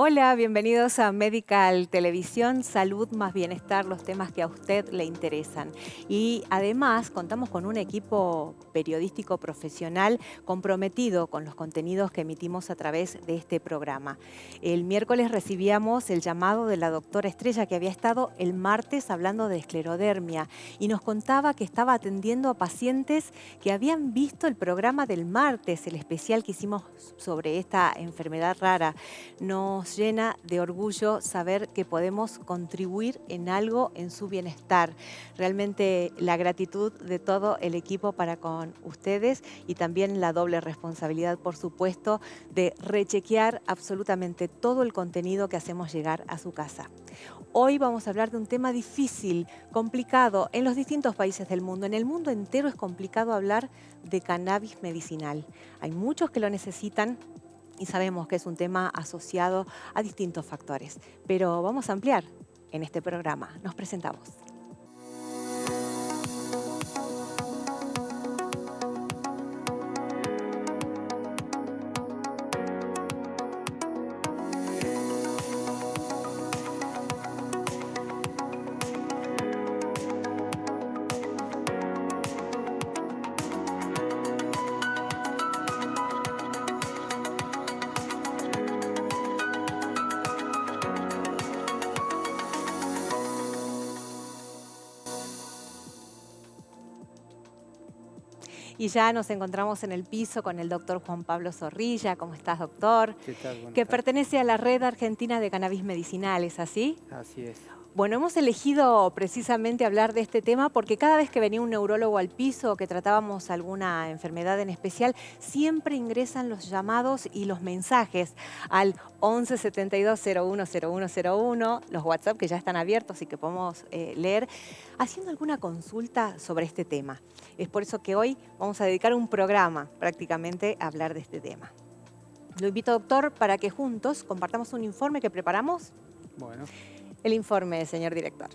Hola, bienvenidos a Medical Televisión, salud más bienestar, los temas que a usted le interesan. Y además contamos con un equipo periodístico profesional comprometido con los contenidos que emitimos a través de este programa. El miércoles recibíamos el llamado de la doctora Estrella, que había estado el martes hablando de esclerodermia y nos contaba que estaba atendiendo a pacientes que habían visto el programa del martes, el especial que hicimos sobre esta enfermedad rara. Nos llena de orgullo saber que podemos contribuir en algo en su bienestar. Realmente la gratitud de todo el equipo para con ustedes y también la doble responsabilidad, por supuesto, de rechequear absolutamente todo el contenido que hacemos llegar a su casa. Hoy vamos a hablar de un tema difícil, complicado en los distintos países del mundo. En el mundo entero es complicado hablar de cannabis medicinal. Hay muchos que lo necesitan y sabemos que es un tema asociado a distintos factores. Pero vamos a ampliar en este programa. Nos presentamos. Y ya nos encontramos en el piso con el doctor Juan Pablo Zorrilla. ¿Cómo estás, doctor? ¿Qué tal? Buenas Que tardes. pertenece a la Red Argentina de Cannabis Medicinal, ¿es así? Así es. Bueno, hemos elegido precisamente hablar de este tema porque cada vez que venía un neurólogo al piso o que tratábamos alguna enfermedad en especial, siempre ingresan los llamados y los mensajes al 11 72 01 0101, los WhatsApp que ya están abiertos y que podemos leer, haciendo alguna consulta sobre este tema. Es por eso que hoy vamos a dedicar un programa prácticamente a hablar de este tema. Lo invito, doctor, para que juntos compartamos un informe que preparamos. Bueno, El informe, señor director.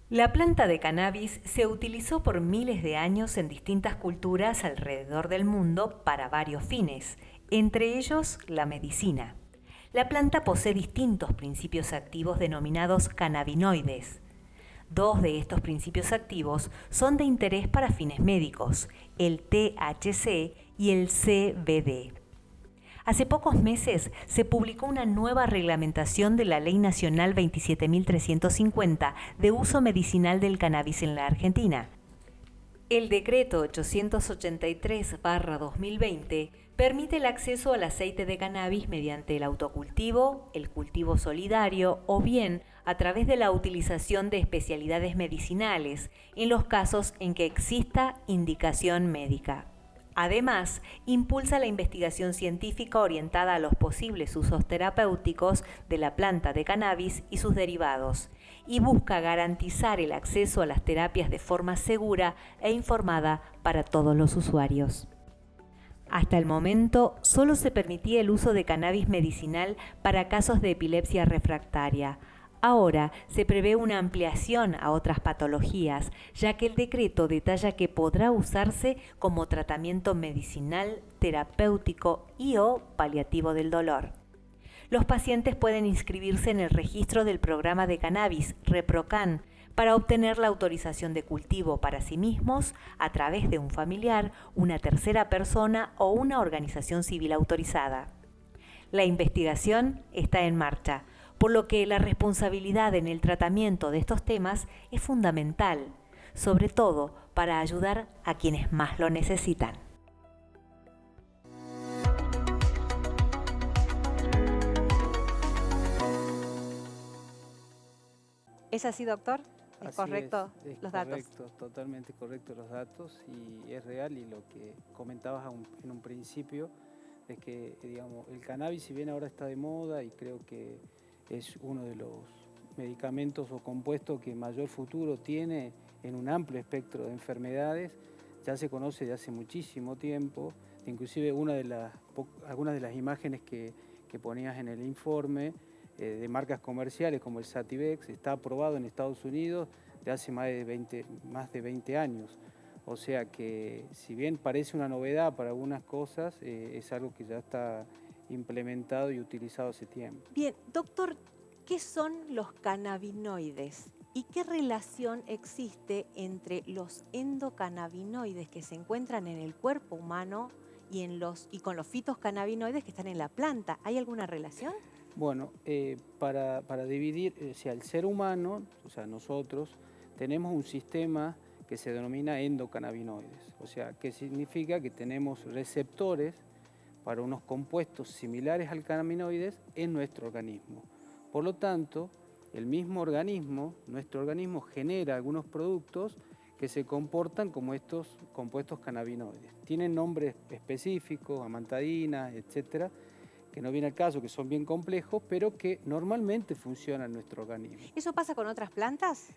La planta de cannabis se utilizó por miles de años en distintas culturas alrededor del mundo para varios fines, entre ellos la medicina. La planta posee distintos principios activos denominados cannabinoides. Dos de estos principios activos son de interés para fines médicos, el THC y el CBD. Hace pocos meses se publicó una nueva reglamentación de la Ley Nacional 27.350 de uso medicinal del cannabis en la Argentina. El decreto 883/2020 permite el acceso al aceite de cannabis mediante el autocultivo, el cultivo solidario o bien a través de la utilización de especialidades medicinales en los casos en que exista indicación médica. Además, impulsa la investigación científica orientada a los posibles usos terapéuticos de la planta de cannabis y sus derivados, y busca garantizar el acceso a las terapias de forma segura e informada para todos los usuarios. Hasta el momento, solo se permitía el uso de cannabis medicinal para casos de epilepsia refractaria. Ahora se prevé una ampliación a otras patologías, ya que el decreto detalla que podrá usarse como tratamiento medicinal, terapéutico y o paliativo del dolor. Los pacientes pueden inscribirse en el registro del programa de cannabis ReproCan para obtener la autorización de cultivo para sí mismos a través de un familiar, una tercera persona o una organización civil autorizada. La investigación está en marcha, por lo que la responsabilidad en el tratamiento de estos temas es fundamental, sobre todo para ayudar a quienes más lo necesitan. ¿Es así, doctor? ¿Es así correcto es los datos? correcto, totalmente correcto los datos y es real y lo que comentabas en un principio es que, digamos, el cannabis, si bien ahora está de moda y creo que es uno de los medicamentos o compuestos que mayor futuro tiene en un amplio espectro de enfermedades, ya se conoce de hace muchísimo tiempo, inclusive algunas de las imágenes que ponías en el informe de marcas comerciales como el Sativex está aprobado en Estados Unidos de hace más de 20 años. O sea que si bien parece una novedad para algunas cosas, es algo que ya está implementado y utilizado hace tiempo. Bien, doctor, ¿qué son los cannabinoides? ¿Y qué relación existe entre los endocannabinoides que se encuentran en el cuerpo humano y con los fitocannabinoides que están en la planta? ¿Hay alguna relación? Bueno, para dividir, o sea, el ser humano, o sea, nosotros, tenemos un sistema que se denomina endocannabinoides. O sea, que significa que tenemos receptores para unos compuestos similares al cannabinoides en nuestro organismo. Por lo tanto, el mismo organismo, nuestro organismo genera algunos productos que se comportan como estos compuestos cannabinoides. Tienen nombres específicos, amantadina, etcétera, que no viene al caso, que son bien complejos, pero que normalmente funcionan en nuestro organismo. ¿Eso pasa con otras plantas?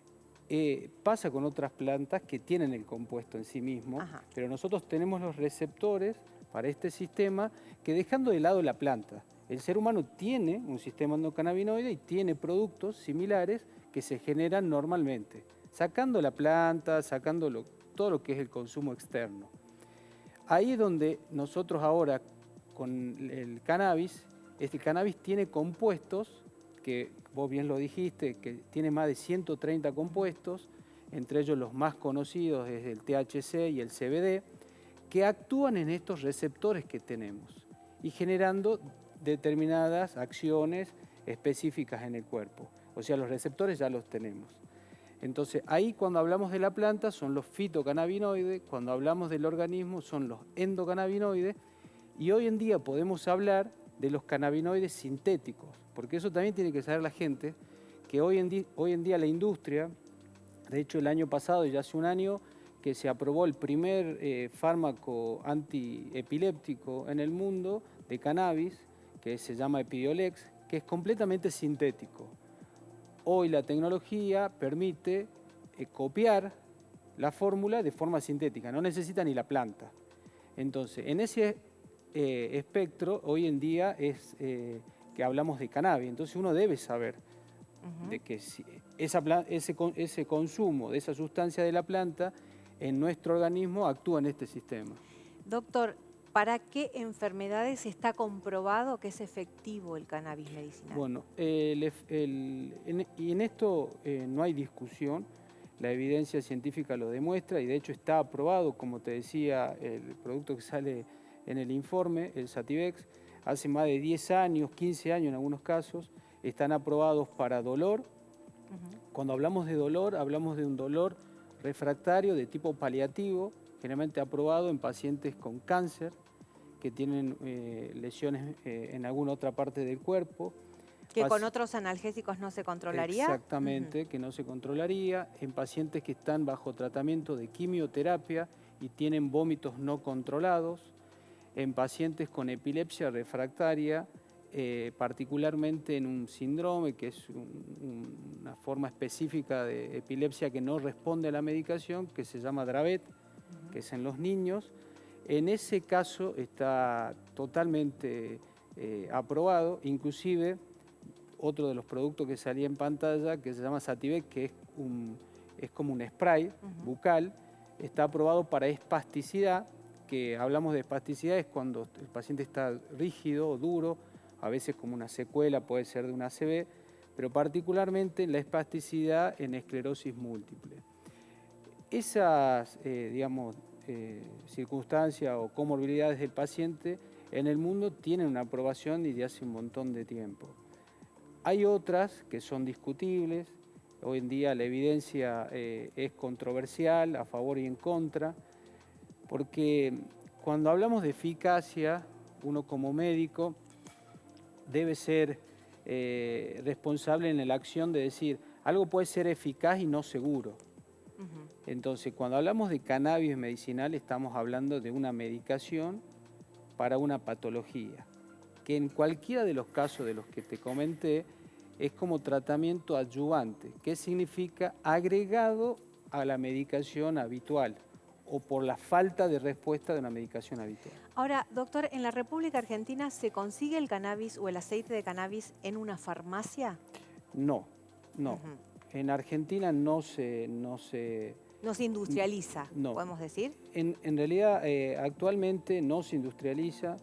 Pasa con otras plantas que tienen el compuesto en sí mismo, Ajá. pero nosotros tenemos los receptores para este sistema que, dejando de lado la planta, el ser humano tiene un sistema endocannabinoide y tiene productos similares que se generan normalmente, sacando la planta, sacando todo lo que es el consumo externo. Ahí es donde nosotros ahora, con el cannabis, este cannabis tiene compuestos que vos bien lo dijiste, que tiene más de 130 compuestos, entre ellos los más conocidos es el THC y el CBD, que actúan en estos receptores que tenemos y generando determinadas acciones específicas en el cuerpo. O sea, los receptores ya los tenemos. Entonces, ahí cuando hablamos de la planta son los fitocannabinoides, cuando hablamos del organismo son los endocannabinoides, y hoy en día podemos hablar de los cannabinoides sintéticos, porque eso también tiene que saber la gente, que hoy en día la industria, de hecho el año pasado, ya hace un año, que se aprobó el primer fármaco antiepiléptico en el mundo de cannabis, que se llama Epidiolex, que es completamente sintético. Hoy la tecnología permite copiar la fórmula de forma sintética, no necesita ni la planta. Entonces, en ese espectro, hoy en día es que hablamos de cannabis, entonces uno debe saber de que si ese consumo de esa sustancia de la planta en nuestro organismo actúa en este sistema. Doctor, ¿para qué enfermedades está comprobado que es efectivo el cannabis medicinal? Bueno, y en esto no hay discusión, la evidencia científica lo demuestra y de hecho está aprobado, como te decía, el producto que sale en el informe, el Sativex, hace más de 10 años, 15 años en algunos casos, están aprobados para dolor. Cuando hablamos de dolor, hablamos de un dolor refractario de tipo paliativo, generalmente aprobado en pacientes con cáncer, que tienen lesiones en alguna otra parte del cuerpo. ¿Que con otros analgésicos no se controlaría? Exactamente, que no se controlaría. En pacientes que están bajo tratamiento de quimioterapia y tienen vómitos no controlados. En pacientes con epilepsia refractaria, particularmente en un síndrome que es una forma específica de epilepsia que no responde a la medicación, que se llama Dravet, que es en los niños. En ese caso está totalmente aprobado, inclusive otro de los productos que salía en pantalla, que se llama Sativex, que es como un spray bucal, está aprobado para espasticidad, que hablamos de espasticidad es cuando el paciente está rígido o duro, a veces como una secuela, puede ser de una ACV, pero particularmente la espasticidad en esclerosis múltiple. Esas, circunstancias o comorbilidades del paciente en el mundo tienen una aprobación desde hace un montón de tiempo. Hay otras que son discutibles, hoy en día la evidencia es controversial, a favor y en contra, porque cuando hablamos de eficacia, uno como médico debe ser responsable en la acción de decir, algo puede ser eficaz y no seguro. Entonces, cuando hablamos de cannabis medicinal, estamos hablando de una medicación para una patología, que en cualquiera de los casos de los que te comenté, es como tratamiento adyuvante, que significa agregado a la medicación habitual o por la falta de respuesta de una medicación habitual. Ahora, doctor, ¿en la República Argentina se consigue el cannabis o el aceite de cannabis en una farmacia? No, no. En Argentina no se No se industrializa, No. podemos decir. En realidad, actualmente no se industrializa,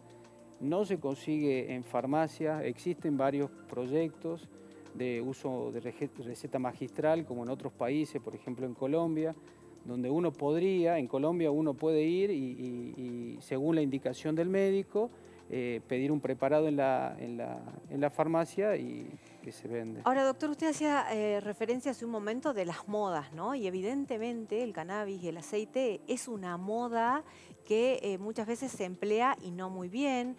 no se consigue en farmacias, existen varios proyectos de uso de receta magistral, como en otros países, por ejemplo en Colombia, donde en Colombia uno puede ir y según la indicación del médico, pedir un preparado en la farmacia y que se vende. Ahora, doctor, usted hacía referencia hace un momento de las modas, ¿no? Y evidentemente el cannabis y el aceite es una moda que muchas veces se emplea y no muy bien.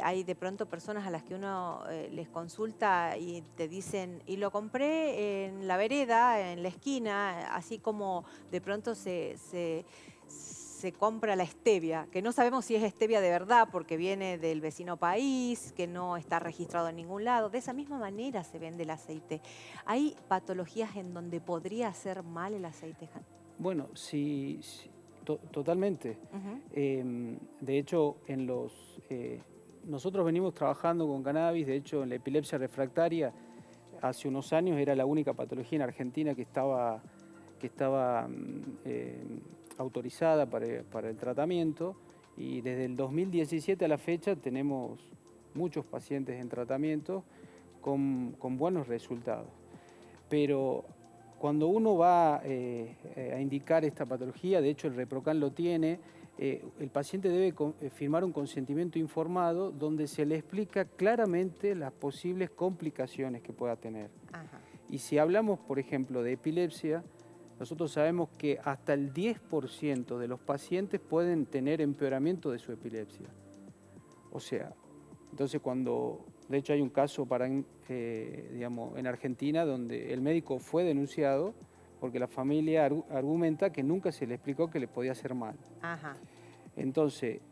Hay de pronto personas a las que uno les consulta y te dicen, y lo compré en la vereda, en la esquina, así como de pronto se compra la stevia, que no sabemos si es stevia de verdad porque viene del vecino país, que no está registrado en ningún lado. De esa misma manera se vende el aceite. ¿Hay patologías en donde podría hacer mal el aceite? Bueno, sí, totalmente. De hecho, nosotros venimos trabajando con cannabis. De hecho, en la epilepsia refractaria, hace unos años era la única patología en Argentina que estaba autorizada para el tratamiento, y desde el 2017 a la fecha tenemos muchos pacientes en tratamiento con buenos resultados. Pero cuando uno va a indicar esta patología, de hecho el ReproCan lo tiene, el paciente debe firmar un consentimiento informado donde se le explica claramente las posibles complicaciones que pueda tener. Ajá. Y si hablamos, por ejemplo, de epilepsia, nosotros sabemos que hasta el 10% de los pacientes pueden tener empeoramiento de su epilepsia. O sea, entonces de hecho hay un caso digamos, en Argentina donde el médico fue denunciado porque la familia argumenta que nunca se le explicó que le podía hacer mal. Ajá. Entonces,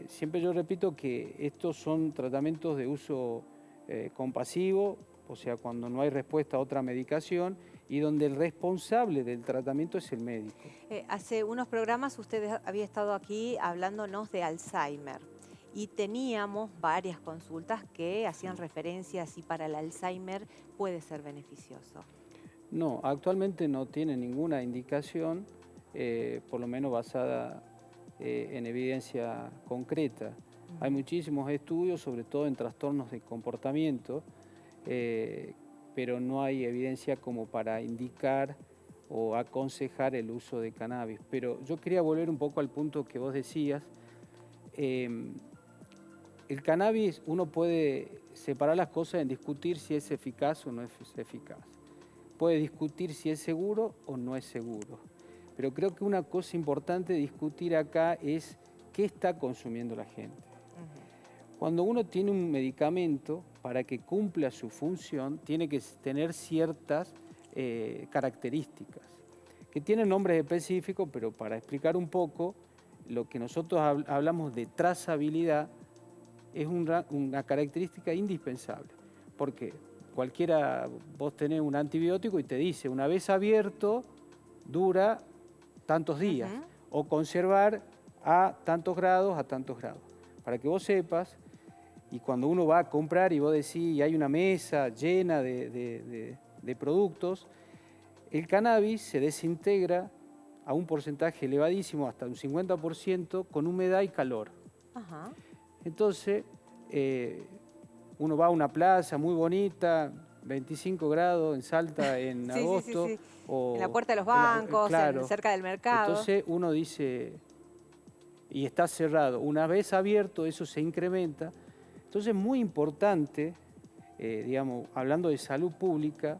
siempre yo repito que estos son tratamientos de uso compasivo, o sea, cuando no hay respuesta a otra medicación, y donde el responsable del tratamiento es el médico. Hace unos programas usted había estado aquí hablándonos de Alzheimer y teníamos varias consultas que hacían referencia a si para el Alzheimer puede ser beneficioso. No, actualmente no tiene ninguna indicación, por lo menos basada en evidencia concreta. Hay muchísimos estudios, sobre todo en trastornos de comportamiento, pero no hay evidencia como para indicar o aconsejar el uso de cannabis. Pero yo quería volver un poco al punto que vos decías. El cannabis, uno puede separar las cosas en discutir si es eficaz o no es eficaz. Puede discutir si es seguro o no es seguro. Pero creo que una cosa importante de discutir acá es qué está consumiendo la gente. Cuando uno tiene un medicamento, para que cumpla su función, tiene que tener ciertas características, que tienen nombres específicos, pero para explicar un poco, lo que nosotros hablamos de trazabilidad es una característica indispensable. Porque vos tenés un antibiótico y te dice, una vez abierto, dura tantos días, o conservar a tantos grados, para que vos sepas. Y cuando uno va a comprar y vos decís, y hay una mesa llena de productos, el cannabis se desintegra a un porcentaje elevadísimo, hasta un 50%, con humedad y calor. Ajá. Entonces, uno va a una plaza muy bonita, 25 grados en Salta en agosto. Sí. O en la puerta de los bancos, claro. cerca del mercado. Entonces uno dice, y está cerrado. Una vez abierto, eso se incrementa. Entonces es muy importante, digamos, hablando de salud pública,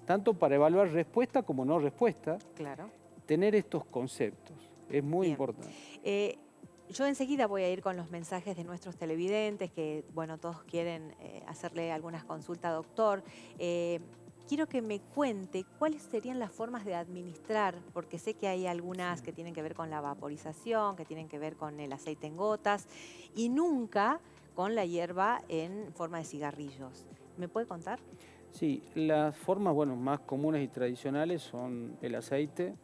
tanto para evaluar respuesta como no respuesta, claro, tener estos conceptos. Es muy importante. Yo enseguida voy a ir con los mensajes de nuestros televidentes, que, bueno, todos quieren hacerle algunas consultas, doctor. Quiero que me cuente cuáles serían las formas de administrar, porque sé que hay algunas que tienen que ver con la vaporización, que tienen que ver con el aceite en gotas, y nunca con la hierba en forma de cigarrillos. ¿Me puede contar? Sí, las formas más comunes y tradicionales son el aceite.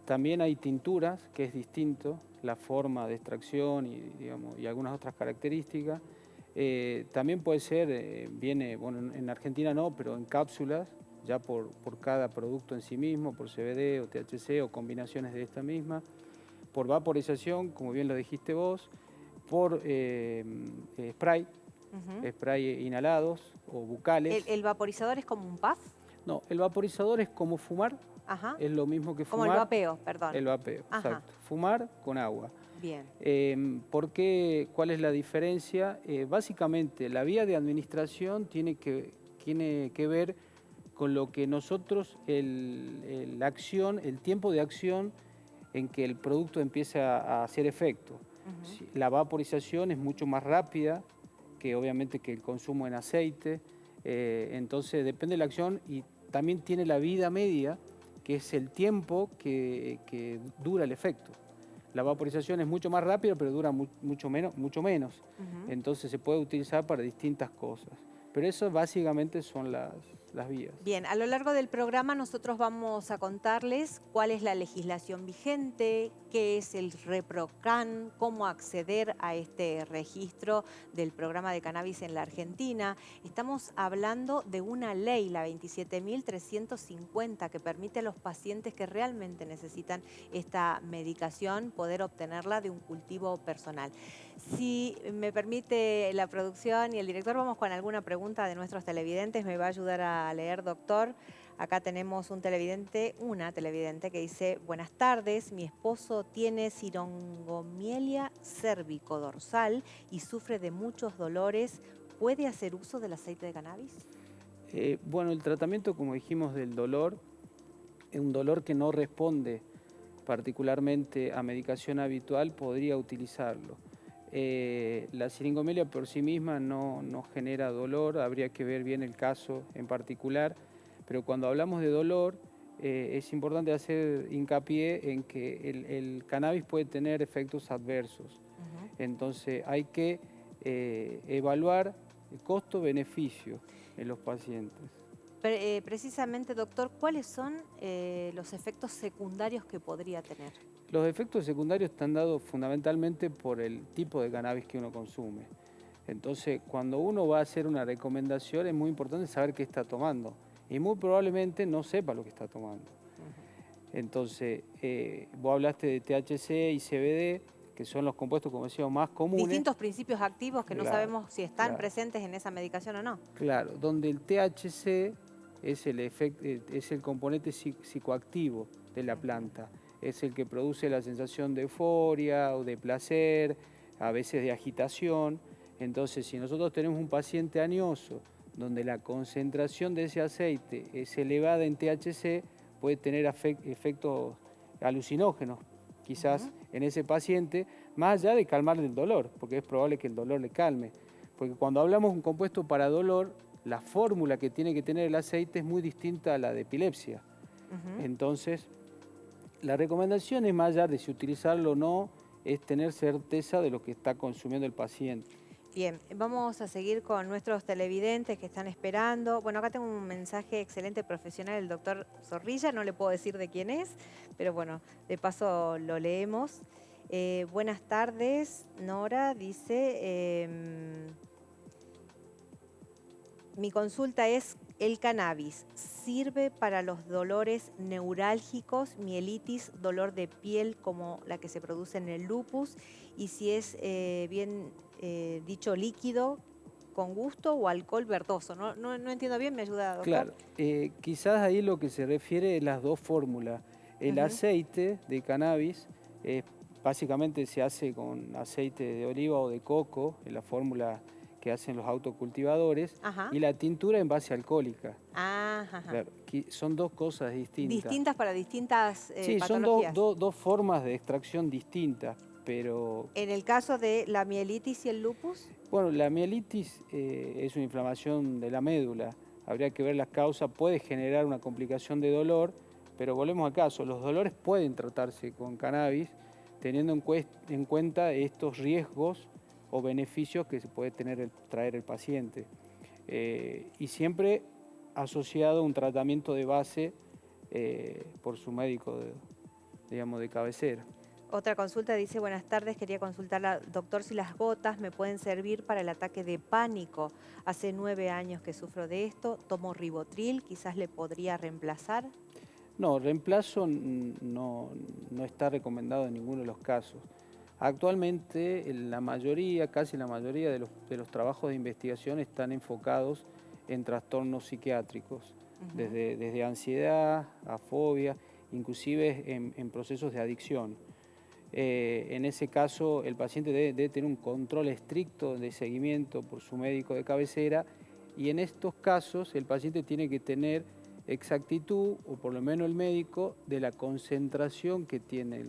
También hay tinturas, que es distinto, la forma de extracción y algunas otras características. También puede ser, viene, en Argentina no, pero en cápsulas, ya por cada producto en sí mismo, por CBD o THC o combinaciones de esta misma, por vaporización, como bien lo dijiste vos, por spray, spray inhalados o bucales. ¿El vaporizador es como un puff? No, el vaporizador es como fumar, Ajá. es lo mismo que Como fumar. el vapeo, perdón. El vapeo, Ajá. exacto. Fumar con agua. Bien. ¿Por qué? ¿Cuál es la diferencia? Básicamente, la vía de administración tiene que ver con lo que nosotros, la acción, el tiempo de acción en que el producto empieza a hacer efecto. La vaporización es mucho más rápida que obviamente que el consumo en aceite, entonces depende de la acción y también tiene la vida media, que es el tiempo que dura el efecto. La vaporización es mucho más rápida, pero dura mucho menos. Entonces se puede utilizar para distintas cosas. Pero eso básicamente son las vías. Bien, a lo largo del programa nosotros vamos a contarles cuál es la legislación vigente, qué es el ReproCan, cómo acceder a este registro del programa de cannabis en la Argentina. Estamos hablando de una ley, la 27.350, que permite a los pacientes que realmente necesitan esta medicación poder obtenerla de un cultivo personal. Si me permite la producción y el director, vamos con alguna pregunta de nuestros televidentes. Me va a ayudar a leer, doctor. Acá tenemos una televidente que dice: buenas tardes, mi esposo tiene cirongomiela cérvico-dorsal y sufre de muchos dolores. ¿Puede hacer uso del aceite de cannabis? Bueno, el tratamiento, como dijimos, del dolor, es un dolor que no responde particularmente a medicación habitual, podría utilizarlo. La ciringomiela por sí misma no genera dolor, habría que ver bien el caso en particular, pero cuando hablamos de dolor es importante hacer hincapié en que el cannabis puede tener efectos adversos. Entonces hay que evaluar el costo-beneficio en los pacientes. Precisamente, doctor, ¿cuáles son los efectos secundarios que podría tener? Los efectos secundarios están dados fundamentalmente por el tipo de cannabis que uno consume. Entonces, cuando uno va a hacer una recomendación, es muy importante saber qué está tomando. Y muy probablemente no sepa lo que está tomando. Entonces, vos hablaste de THC y CBD, que son los compuestos, como decíamos, más comunes. Distintos principios activos que no sabemos si están presentes en esa medicación o no. Claro, donde el THC es el componente psicoactivo de la planta. Es el que produce la sensación de euforia o de placer, a veces de agitación. Entonces, si nosotros tenemos un paciente anioso, donde la concentración de ese aceite es elevada en THC, puede tener efectos alucinógenos, quizás en ese paciente, más allá de calmarle el dolor, porque es probable que el dolor le calme. Porque cuando hablamos de un compuesto para dolor, la fórmula que tiene que tener el aceite es muy distinta a la de epilepsia. Entonces, la recomendación es, más allá de si utilizarlo o no, es tener certeza de lo que está consumiendo el paciente. Bien, vamos a seguir con nuestros televidentes que están esperando. Bueno, acá tengo un mensaje excelente profesional del doctor Zorrilla, no le puedo decir de quién es, pero bueno, de paso lo leemos. Buenas tardes, Nora, dice, mi consulta es: ¿el cannabis sirve para los dolores neurálgicos, mielitis, dolor de piel como la que se produce en el lupus? Y si es bien dicho líquido, con gusto o alcohol verdoso. No entiendo bien, ¿me ayuda, doctor? Claro, quizás ahí lo que se refiere es las dos fórmulas. El aceite de cannabis básicamente se hace con aceite de oliva o de coco, en la fórmula que hacen los autocultivadores, y la tintura en base alcohólica. Claro, son dos cosas distintas. Distintas para distintas sí, patologías. son dos formas de extracción distintas, pero... ¿En el caso de la mielitis y el lupus? Bueno, la mielitis es una inflamación de la médula. Habría que ver las causas, puede generar una complicación de dolor, pero volvemos al caso, los dolores pueden tratarse con cannabis, teniendo en cuenta estos riesgos o beneficios que se puede traer el paciente. Y siempre asociado a un tratamiento de base por su médico, digamos, de cabecera. Otra consulta dice, buenas tardes, quería consultar al doctor si las gotas me pueden servir para el ataque de pánico. Hace 9 años que sufro de esto, tomo Rivotril, quizás le podría reemplazar. No, reemplazo no está recomendado en ninguno de los casos. Actualmente casi la mayoría de los trabajos de investigación están enfocados en trastornos psiquiátricos, desde ansiedad a fobia, inclusive en procesos de adicción. En ese caso, el paciente debe tener un control estricto de seguimiento por su médico de cabecera, y en estos casos el paciente tiene que tener exactitud, o por lo menos el médico, de la concentración que tiene.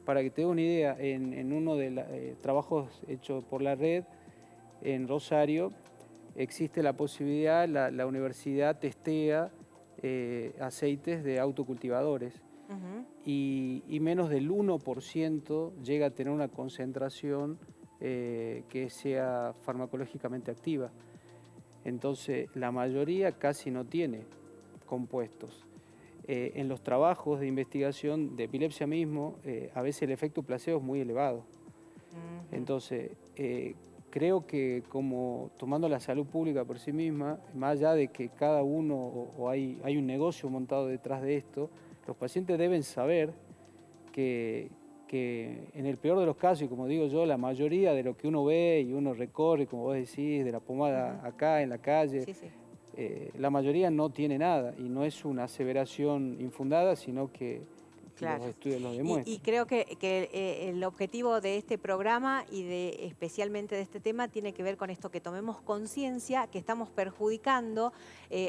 Para que te dé una idea, en uno de los trabajos hechos por la red en Rosario, existe la posibilidad, la universidad testea aceites de autocultivadores. Y menos del 1% llega a tener una concentración que sea farmacológicamente activa. Entonces, la mayoría casi no tiene compuestos. En los trabajos de investigación de epilepsia mismo, a veces el efecto placebo es muy elevado. Entonces, creo que como tomando la salud pública por sí misma, más allá de que cada uno o hay un negocio montado detrás de esto, los pacientes deben saber que en el peor de los casos, y como digo yo, la mayoría de lo que uno ve y uno recorre, como vos decís, de la pomada acá en la calle, la mayoría no tiene nada, y no es una aseveración infundada, sino que los estudios lo demuestran. Y creo que el objetivo de este programa y especialmente de este tema tiene que ver con esto, que tomemos conciencia que estamos perjudicando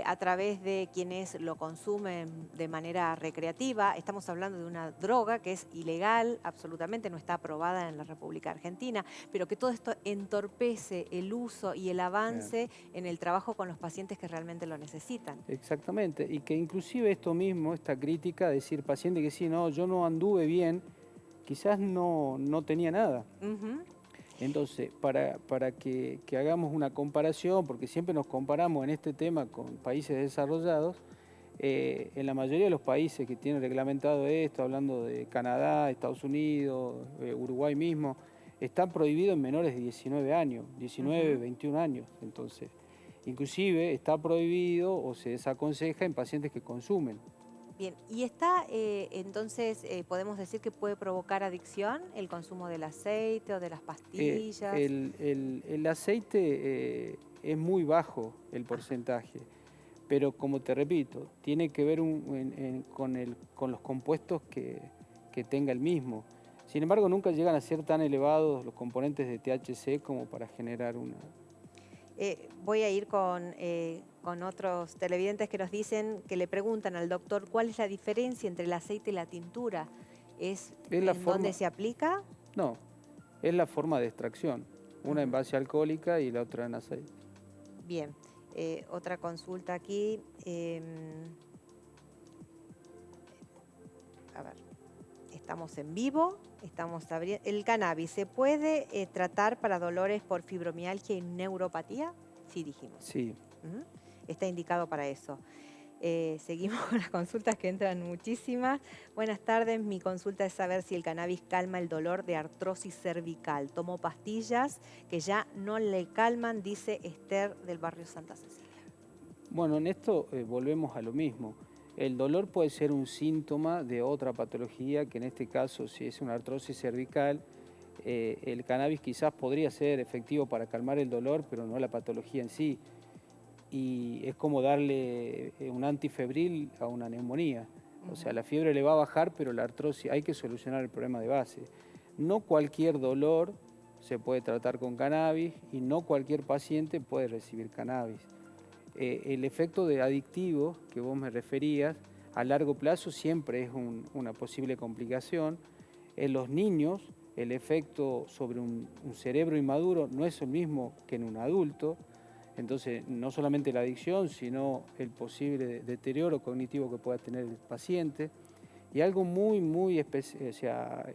a través de quienes lo consumen de manera recreativa. Estamos hablando de una droga que es ilegal, absolutamente no está aprobada en la República Argentina, pero que todo esto entorpece el uso y el avance en el trabajo con los pacientes que realmente lo necesitan. Exactamente, y que inclusive esto mismo, esta crítica, decir paciente que sí, no, yo no anduve bien, quizás no tenía nada. Entonces, para que hagamos una comparación, porque siempre nos comparamos en este tema con países desarrollados, en la mayoría de los países que tienen reglamentado esto, hablando de Canadá, Estados Unidos, Uruguay mismo, está prohibido en menores de 19 años, 19, 21 años. Entonces, inclusive está prohibido o se desaconseja en pacientes que consumen. Bien, y entonces, ¿podemos decir que puede provocar adicción el consumo del aceite o de las pastillas? El aceite es muy bajo el porcentaje, pero como te repito, tiene que ver con los compuestos que tenga el mismo. Sin embargo, nunca llegan a ser tan elevados los componentes de THC como para generar una... Voy a ir con otros televidentes que nos dicen, que le preguntan al doctor cuál es la diferencia entre el aceite y la tintura. ¿Es en dónde se aplica? No, es la forma de extracción. Una en base alcohólica y la otra en aceite. Bien, otra consulta aquí. A ver, estamos en vivo. Estamos abriendo. ¿El cannabis se puede tratar para dolores por fibromialgia y neuropatía? Sí, dijimos. Sí. Está indicado para eso. Seguimos con las consultas que entran muchísimas. Buenas tardes, mi consulta es saber si el cannabis calma el dolor de artrosis cervical. Tomo pastillas que ya no le calman, dice Esther del barrio Santa Cecilia. Bueno, en esto volvemos a lo mismo. El dolor puede ser un síntoma de otra patología, que en este caso, si es una artrosis cervical, el cannabis quizás podría ser efectivo para calmar el dolor, pero no la patología en sí. Y es como darle un antifebril a una neumonía. O sea, la fiebre le va a bajar, pero la artrosis, hay que solucionar el problema de base. No cualquier dolor se puede tratar con cannabis y no cualquier paciente puede recibir cannabis. El efecto de adictivo que vos me referías, a largo plazo siempre es una posible complicación. En los niños, el efecto sobre un cerebro inmaduro no es el mismo que en un adulto. Entonces, no solamente la adicción, sino el posible deterioro cognitivo que pueda tener el paciente. Y algo muy especial, o sea,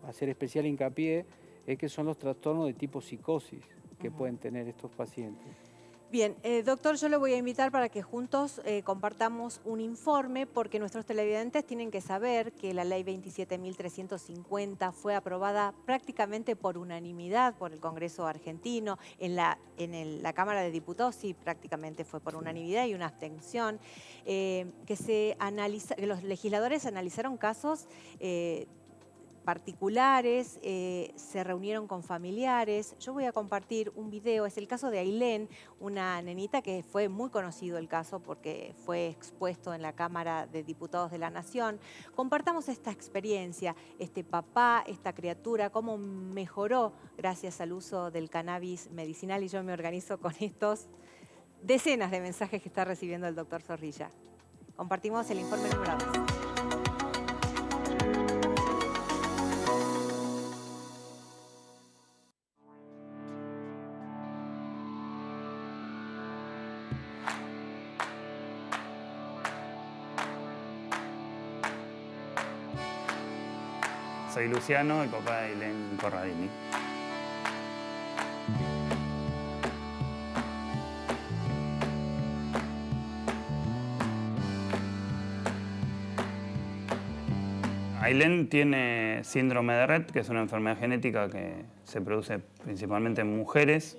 hacer especial hincapié, es que son los trastornos de tipo psicosis que pueden tener estos pacientes. Bien, doctor, yo lo voy a invitar para que juntos compartamos un informe, porque nuestros televidentes tienen que saber que la ley 27.350 fue aprobada prácticamente por unanimidad por el Congreso argentino. En la Cámara de Diputados sí, prácticamente fue por unanimidad y una abstención. Que los legisladores analizaron casos particulares, se reunieron con familiares. Yo voy a compartir un video, es el caso de Ailén, una nenita que fue muy conocido el caso porque fue expuesto en la Cámara de Diputados de la Nación. Compartamos esta experiencia, este papá, esta criatura, cómo mejoró gracias al uso del cannabis medicinal, y yo me organizo con estos decenas de mensajes que está recibiendo el doctor Zorrilla. Compartimos el informe número 2. Soy Luciano, el papá de Ailén Corradini. Ailén tiene síndrome de Rett, que es una enfermedad genética que se produce principalmente en mujeres.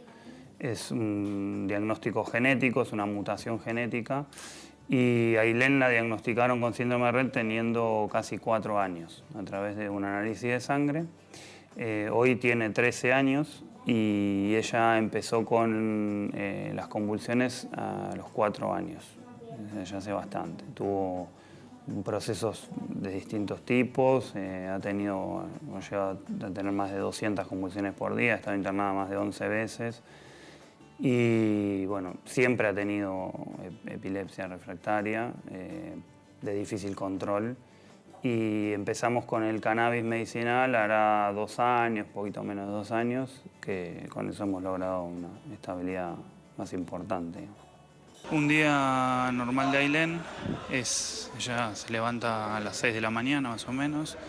Es un diagnóstico genético, es una mutación genética. Y a Ailén la diagnosticaron con síndrome de Rett teniendo casi 4 años, a través de un análisis de sangre. Hoy tiene 13 años y ella empezó con las convulsiones a los 4 años, ya hace bastante. Tuvo procesos de distintos tipos, llegado a tener más de 200 convulsiones por día, ha estado internada más de 11 veces. Y bueno, siempre ha tenido epilepsia refractaria de difícil control. Y empezamos con el cannabis medicinal, hará 2 años, poquito menos de 2 años, que con eso hemos logrado una estabilidad más importante. Un día normal de Ailén ella se levanta a las 6 de la mañana más o menos,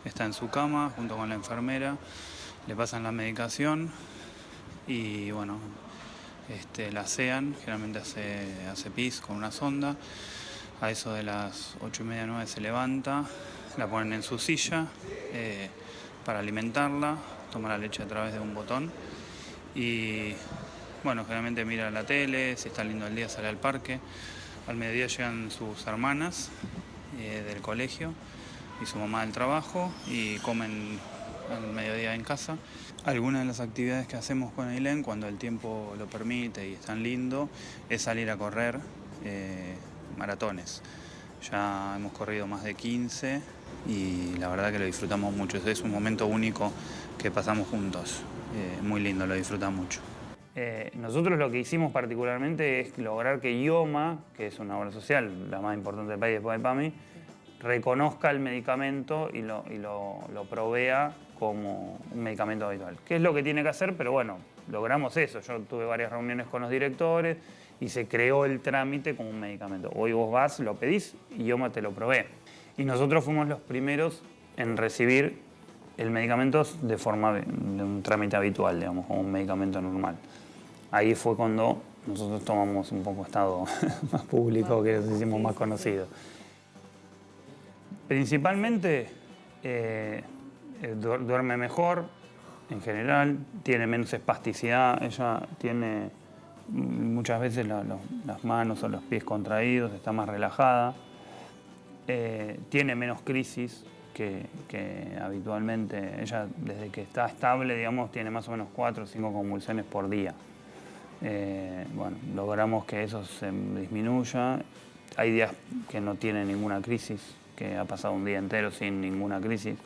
está en su cama junto con la enfermera, le pasan la medicación y bueno, la asean, generalmente hace pis con una sonda. A eso de las 8:30, 9 se levanta, la ponen en su silla para alimentarla, toma la leche a través de un botón y bueno, generalmente mira la tele, si está lindo el día sale al parque. Al mediodía llegan sus hermanas del colegio y su mamá del trabajo y comen al mediodía en casa. Algunas de las actividades que hacemos con Ailén cuando el tiempo lo permite y es tan lindo es salir a correr maratones. Ya hemos corrido más de 15 y la verdad que lo disfrutamos mucho. Es un momento único que pasamos juntos. Muy lindo, lo disfrutamos mucho. Nosotros lo que hicimos particularmente es lograr que IOMA, que es una obra social, la más importante del país después de PAMI, reconozca el medicamento y lo provea como un medicamento habitual. ¿Qué es lo que tiene que hacer? Pero bueno, logramos eso. Yo tuve varias reuniones con los directores y se creó el trámite como un medicamento. Hoy vos vas, lo pedís y IOMA te lo provee. Y nosotros fuimos los primeros en recibir el medicamento de forma de un trámite habitual, digamos, como un medicamento normal. Ahí fue cuando nosotros tomamos un poco estado más público, que nos hicimos más conocidos. Principalmente duerme mejor en general, tiene menos espasticidad, ella tiene muchas veces las manos o los pies contraídos, está más relajada, tiene menos crisis que habitualmente. Ella desde que está estable, digamos, tiene más o menos 4 o 5 convulsiones por día. Bueno, logramos que eso se disminuya. Hay días que no tiene ninguna crisis, que ha pasado un día entero sin ninguna crisis.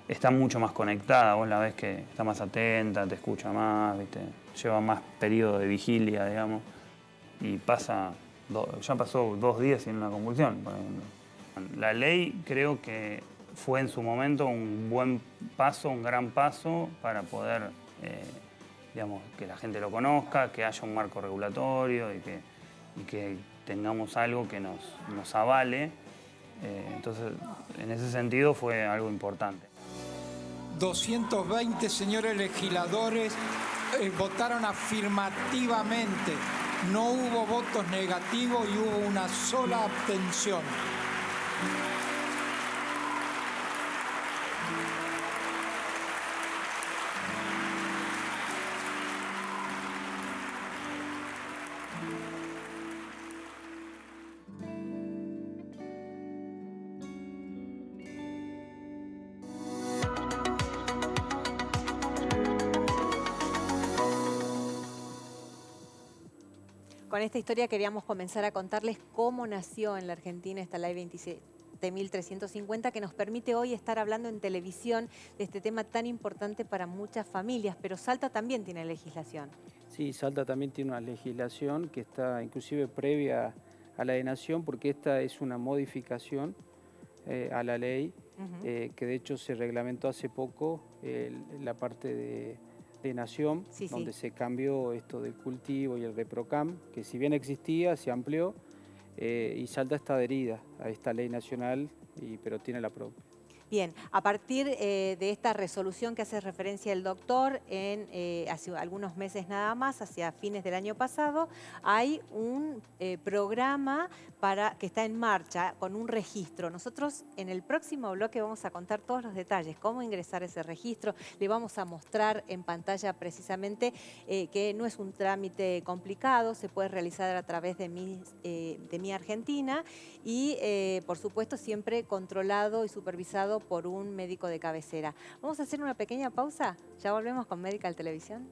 Está mucho más conectada, vos la ves que está más atenta, te escucha más, ¿viste? Lleva más periodo de vigilia, digamos, y ya pasó 2 días sin una convulsión, por ejemplo. La ley creo que fue en su momento un buen paso, un gran paso para poder, digamos, que la gente lo conozca, que haya un marco regulatorio y que tengamos algo que nos avale. Entonces, en ese sentido fue algo importante. 220 señores legisladores votaron afirmativamente No hubo votos negativos y hubo una sola abstención. Con esta historia queríamos comenzar a contarles cómo nació en la Argentina esta Ley 27.350 que nos permite hoy estar hablando en televisión de este tema tan importante para muchas familias, pero Salta también tiene legislación. Sí, Salta también tiene una legislación que está inclusive previa a la de Nación, porque esta es una modificación a la ley, que de hecho se reglamentó hace poco la parte de Nación, donde se cambió esto del cultivo y el ReproCam, que si bien existía, se amplió, y Salta está adherida a esta ley nacional, pero tiene la propia. Bien, a partir de esta resolución que hace referencia el doctor, hace algunos meses nada más, hacia fines del año pasado, hay un programa que está en marcha con un registro. Nosotros en el próximo bloque vamos a contar todos los detalles, cómo ingresar a ese registro. Le vamos a mostrar en pantalla precisamente que no es un trámite complicado, se puede realizar a través de Mi Argentina y por supuesto siempre controlado y supervisado por un médico de cabecera. Vamos a hacer una pequeña pausa, ya volvemos con Medical Televisión.